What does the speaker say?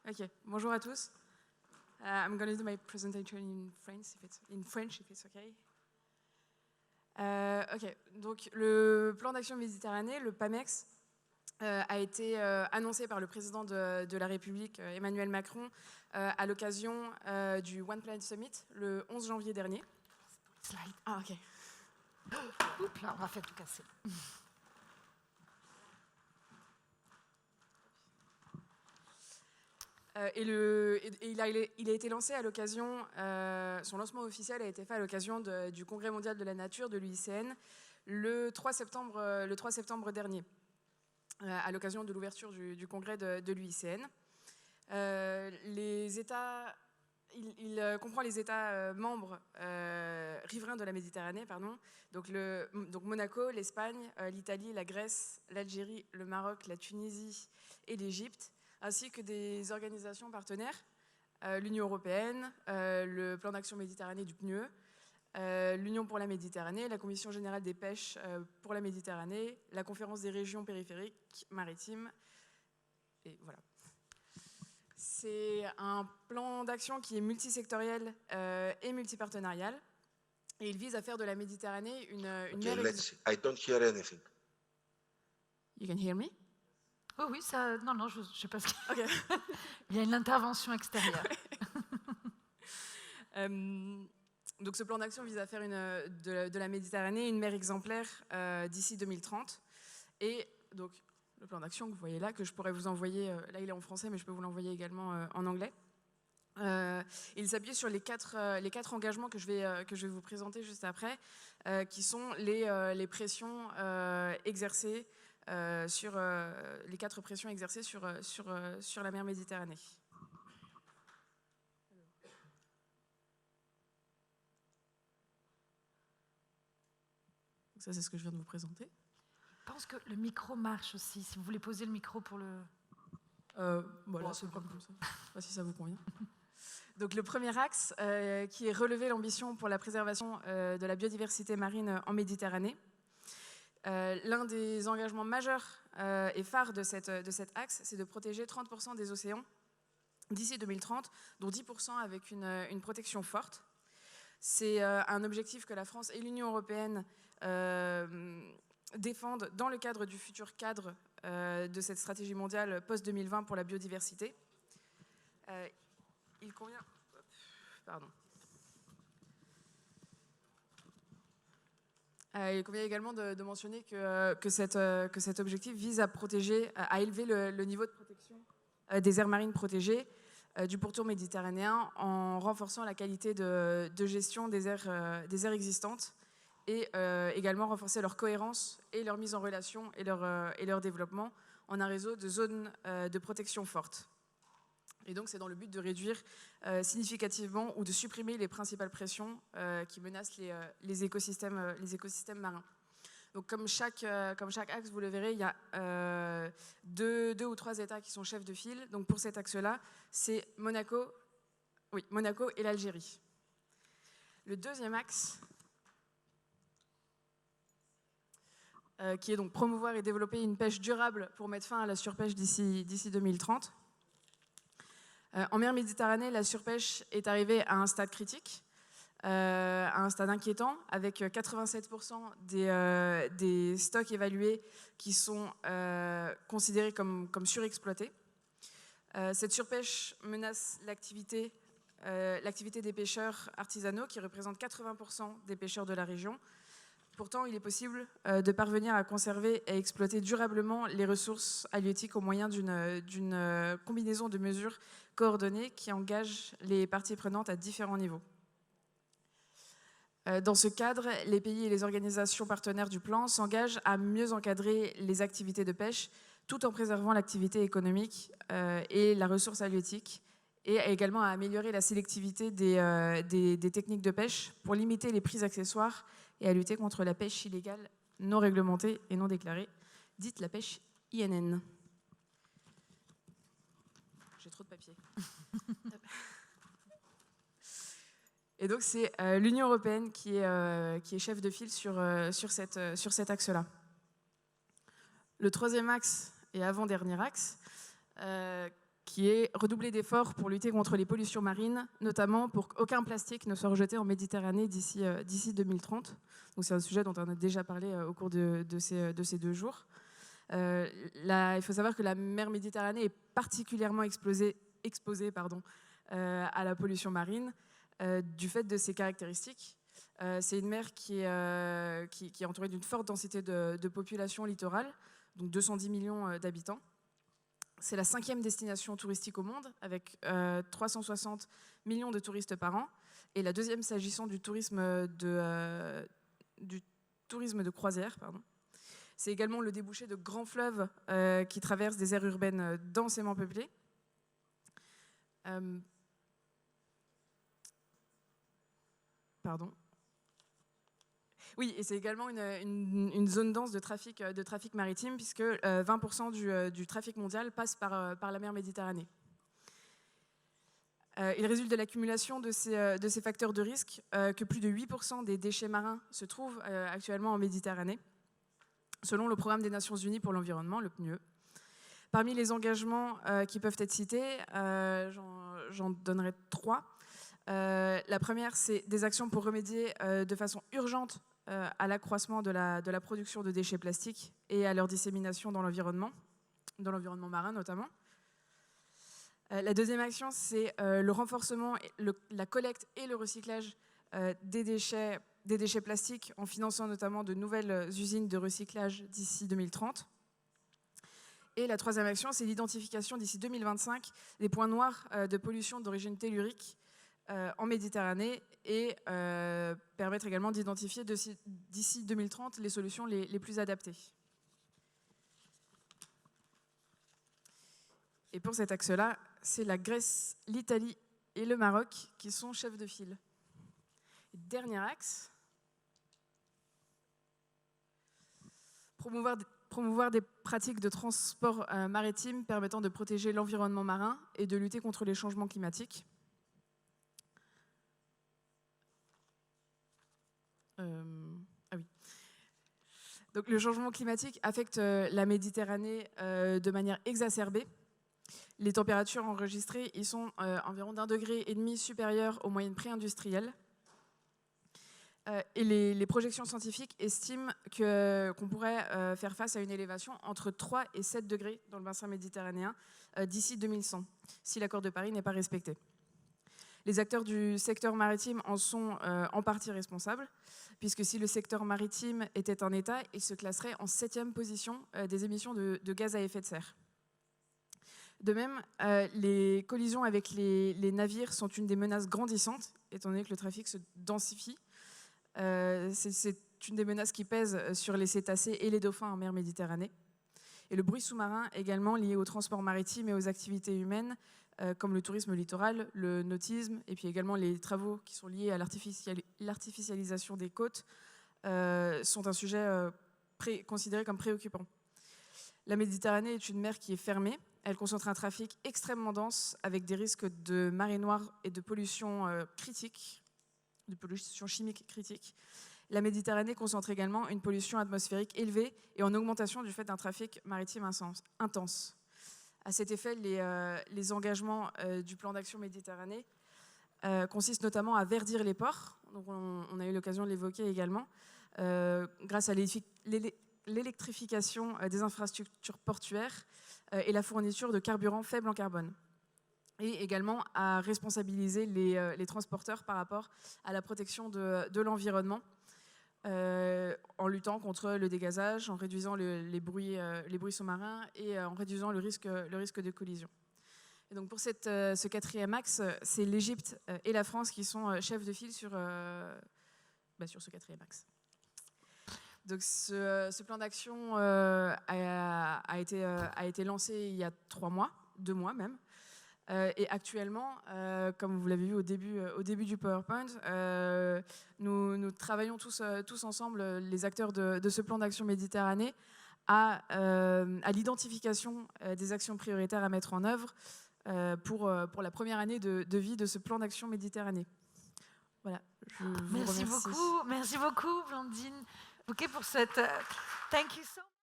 Ok, bonjour à tous. I'm going to do my presentation in French if it's okay. Ok, donc le plan d'action Méditerranée, le PAMEX, a été annoncé par le président de la République, Emmanuel Macron, à l'occasion du One Planet Summit, le 11 janvier dernier. Slide. Ah, ok. Oups, là, on va faire tout casser. Il a été lancé à l'occasion, son lancement officiel a été fait à l'occasion du Congrès mondial de la nature de l'UICN le 3 septembre dernier, à l'occasion de l'ouverture du congrès de l'UICN. Il comprend les États membres riverains de la Méditerranée, donc Monaco, l'Espagne, l'Italie, la Grèce, l'Algérie, le Maroc, la Tunisie et l'Égypte, ainsi que des organisations partenaires, l'Union européenne, le plan d'action Méditerranée du PNUE, l'Union pour la Méditerranée, la Commission générale des pêches pour la Méditerranée, la Conférence des régions périphériques maritimes, et voilà. C'est un plan d'action qui est multisectoriel et multipartenarial, et il vise à faire de la Méditerranée une mer... I don't hear anything. You can hear me? Oh oui, ça... Non, je sais pas ce qu'il y a. Okay. Il y a une intervention extérieure. Donc ce plan d'action vise à faire de la Méditerranée une mer exemplaire d'ici 2030. Et donc le plan d'action que vous voyez là, que je pourrais vous envoyer, là il est en français, mais je peux vous l'envoyer également en anglais. Il s'appuie sur les quatre engagements que je vais vous présenter juste après, qui sont les pressions exercées les 4 pressions exercées sur la mer Méditerranée. Ça, c'est ce que je viens de vous présenter. Je pense que le micro marche aussi. Si vous voulez poser le micro pour le... Voilà, c'est comme ça. Je ne sais pas si ça vous convient. Donc le premier axe, qui est relever l'ambition pour la préservation de la biodiversité marine en Méditerranée. L'un des engagements majeurs et phares de cet axe, c'est de protéger 30% des océans d'ici 2030, dont 10% avec une protection forte. C'est un objectif que la France et l'Union européenne défendent dans le cadre du futur cadre de cette stratégie mondiale post-2020 pour la biodiversité. Il convient... Pardon. Il convient également de mentionner que cet objectif vise à protéger, à élever le niveau de protection des aires marines protégées du pourtour méditerranéen en renforçant la qualité de gestion des aires existantes et également renforcer leur cohérence et leur mise en relation et leur développement en un réseau de zones de protection fortes. Et donc, c'est dans le but de réduire significativement ou de supprimer les principales pressions qui menacent les écosystèmes marins. Donc, comme chaque axe, vous le verrez, il y a deux ou trois États qui sont chefs de file. Donc, pour cet axe-là, c'est Monaco et l'Algérie. Le deuxième axe, qui est donc promouvoir et développer une pêche durable pour mettre fin à la surpêche d'ici 2030. En mer Méditerranée, la surpêche est arrivée à un stade critique, à un stade inquiétant, avec 87% des stocks évalués qui sont considérés comme surexploités. Cette surpêche menace l'activité des pêcheurs artisanaux, qui représentent 80% des pêcheurs de la région. Pourtant, il est possible de parvenir à conserver et exploiter durablement les ressources halieutiques au moyen d'une combinaison de mesures coordonnées qui engagent les parties prenantes à différents niveaux. Dans ce cadre, les pays et les organisations partenaires du plan s'engagent à mieux encadrer les activités de pêche tout en préservant l'activité économique et la ressource halieutique, et également à améliorer la sélectivité des techniques de pêche pour limiter les prises accessoires et à lutter contre la pêche illégale non réglementée et non déclarée, dite la pêche INN. J'ai trop de papier. Et donc c'est l'Union européenne qui est chef de file sur cet axe-là. Le troisième axe et avant-dernier axe, qui est redoubler d'efforts pour lutter contre les pollutions marines, notamment pour qu'aucun plastique ne soit rejeté en Méditerranée d'ici 2030. Donc c'est un sujet dont on a déjà parlé au cours de ces 2 jours. Il faut savoir que la mer Méditerranée est particulièrement exposée à la pollution marine du fait de ses caractéristiques. C'est une mer qui est entourée d'une forte densité de population littorale, donc 210 millions d'habitants. C'est la 5e destination touristique au monde, avec 360 millions de touristes par an, et la 2e s'agissant du tourisme de croisière. C'est également le débouché de grands fleuves qui traversent des aires urbaines densément peuplées. Oui, et c'est également une zone dense de trafic maritime, puisque 20% du trafic mondial passe par la mer Méditerranée. Il résulte de l'accumulation de ces facteurs de risque que plus de 8% des déchets marins se trouvent actuellement en Méditerranée, selon le Programme des Nations Unies pour l'environnement, le PNUE. Parmi les engagements qui peuvent être cités, j'en donnerai 3. La première, c'est des actions pour remédier de façon urgente à l'accroissement de la production de déchets plastiques et à leur dissémination dans l'environnement marin notamment. La deuxième action, c'est le renforcement, la collecte et le recyclage des déchets plastiques en finançant notamment de nouvelles usines de recyclage d'ici 2030. Et la troisième action, c'est l'identification d'ici 2025 des points noirs de pollution d'origine tellurique en Méditerranée et permettre également d'identifier d'ici 2030 les solutions les plus adaptées. Et pour cet axe-là, c'est la Grèce, l'Italie et le Maroc qui sont chefs de file. Et dernier axe, promouvoir des pratiques de transport maritime permettant de protéger l'environnement marin et de lutter contre les changements climatiques. Donc, le changement climatique affecte la Méditerranée de manière exacerbée. Les températures enregistrées y sont environ d'1,5 degré supérieures aux moyennes pré-industrielles. Et les projections scientifiques estiment qu'on pourrait faire face à une élévation entre 3 et 7 degrés dans le bassin méditerranéen d'ici 2100, si l'accord de Paris n'est pas respecté. Les acteurs du secteur maritime en sont en partie responsables, puisque si le secteur maritime était un État, il se classerait en 7e position des émissions de gaz à effet de serre. De même, les collisions avec les navires sont une des menaces grandissantes, étant donné que le trafic se densifie. C'est une des menaces qui pèsent sur les cétacés et les dauphins en mer Méditerranée. Et le bruit sous-marin également lié au transport maritime et aux activités humaines, comme le tourisme littoral, le nautisme, et puis également les travaux qui sont liés à l'artificialisation des côtes, sont un sujet considéré comme préoccupant. La Méditerranée est une mer qui est fermée. Elle concentre un trafic extrêmement dense avec des risques de marée noire et de pollution critique, de pollution chimique critique. La Méditerranée concentre également une pollution atmosphérique élevée et en augmentation du fait d'un trafic maritime intense. À cet effet, les engagements du plan d'action Méditerranée consistent notamment à verdir les ports. Donc on a eu l'occasion de l'évoquer également, grâce à l'électrification des infrastructures portuaires et la fourniture de carburants faibles en carbone. Et également à responsabiliser les transporteurs par rapport à la protection de l'environnement, en luttant contre le dégazage, en réduisant les bruits sous-marins et en réduisant le risque de collision. Et donc pour ce 4e axe, c'est l'Égypte et la France qui sont chefs de file sur ce 4e axe. Donc ce plan d'action a été lancé il y a 2 mois même. Et actuellement, comme vous l'avez vu au début du PowerPoint, nous travaillons tous ensemble, les acteurs de ce plan d'action Méditerranée, à l'identification des actions prioritaires à mettre en œuvre pour la première année de vie de ce plan d'action Méditerranée. Voilà, je vous remercie. Merci beaucoup, Blandine Bouquet, pour cette... Thank you so much.